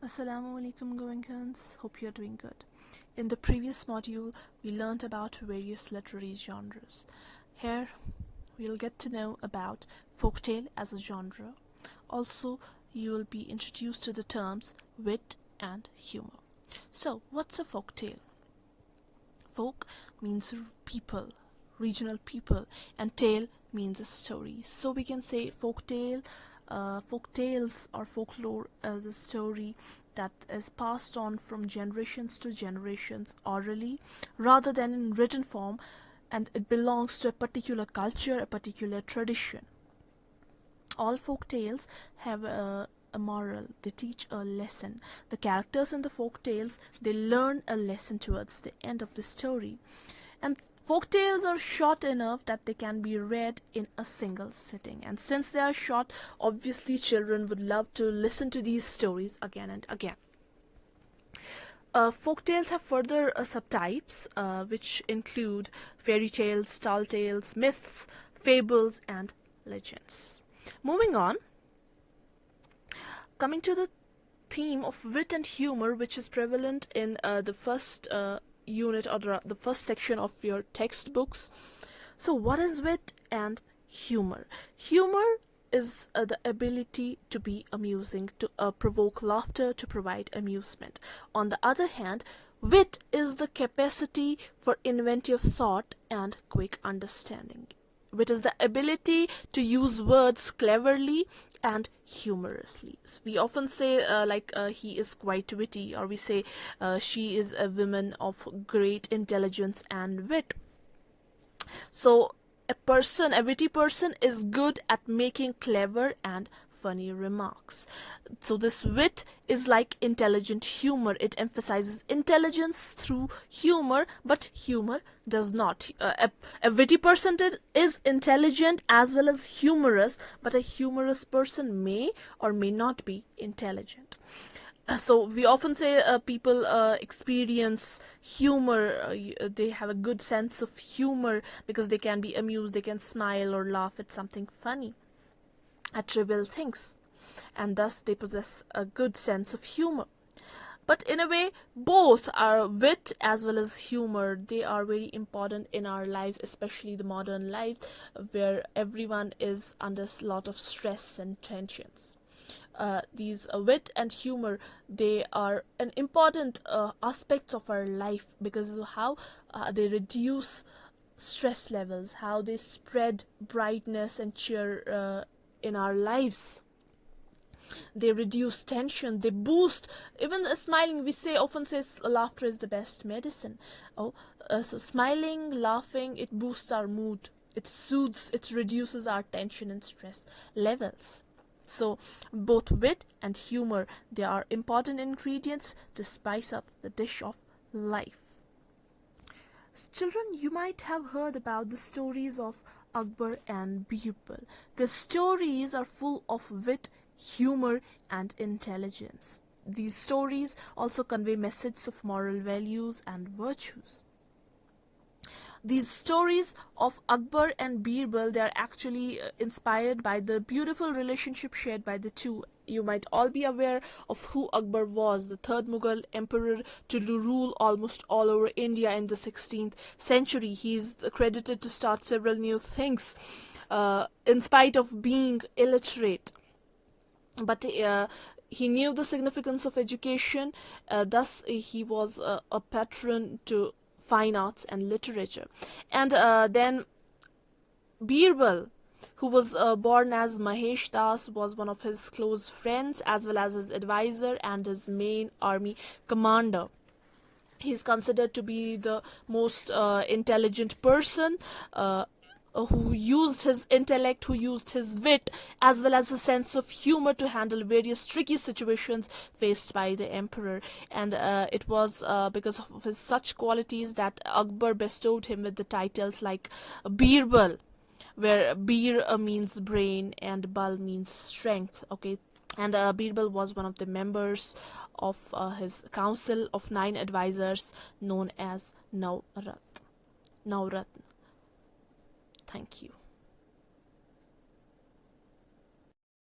Assalamu alaikum Goenkans, hope you're doing good. In the previous module, we learned about various literary genres. Here, we'll get to know about folktale as a genre. Also, you will be introduced to the terms wit and humor. So, what's a folktale? Folk means people, regional people, and tale means a story. So we can say folktales or folklore as a story that is passed on from generations to generations orally rather than in written form, and it belongs to a particular culture, a particular tradition. All folk tales have a moral. They teach a lesson. The characters in the folk tales, they learn a lesson towards the end of the story. And folk tales are short enough that they can be read in a single sitting. And since they are short, obviously children would love to listen to these stories again and again. Folk tales have further subtypes, which include fairy tales, tall tales, myths, fables, and legends. Moving on, coming to the theme of wit and humor, which is prevalent in the first unit or the first section of your textbooks. So what is wit and humor? Humor is the ability to be amusing, to provoke laughter, to provide amusement. On the other hand, wit is the capacity for inventive thought and quick understanding. Wit is the ability to use words cleverly and humorously. We often say he is quite witty, or we say she is a woman of great intelligence and wit. So a witty person is good at making clever and funny remarks. So this wit is like intelligent humor. It emphasizes intelligence through humor, but humor does not. A witty person is intelligent as well as humorous, but a humorous person may or may not be intelligent. So we often say people experience humor, they have a good sense of humor because they can be amused, they can smile or laugh at something funny, at trivial things, and thus they possess a good sense of humor. But in a way, both are wit as well as humor. They are very important in our lives, especially the modern life where everyone is under a lot of stress and tensions. These wit and humor, they are an important aspects of our life because of how they reduce stress levels, how they spread brightness and cheer in our lives. They reduce tension, they boost even smiling. We often say laughter is the best medicine. So smiling, laughing, it boosts our mood, it soothes, it reduces our tension and stress levels. So both wit and humor, they are important ingredients to spice up the dish of life. Children, you might have heard about the stories of Akbar and Birbal. The stories are full of wit, humor, and intelligence. These stories also convey messages of moral values and virtues. These stories of Akbar and Birbal, they are actually inspired by the beautiful relationship shared by the two. You might all be aware of who Akbar was, the third Mughal emperor to rule almost all over India in the 16th century. He is credited to start several new things in spite of being illiterate. But he knew the significance of education, thus he was a patron to fine arts and literature. And then Birbal, who was born as Mahesh Das, was one of his close friends as well as his advisor and his main army commander. He's considered to be the most intelligent person who used his intellect, who used his wit, as well as a sense of humor to handle various tricky situations faced by the emperor. And it was because of his such qualities that Akbar bestowed him with the titles like Birbal, where Bir means brain and Bal means strength. Okay. And Birbal was one of the members of his council of 9 advisors known as Nawatta. Thank you.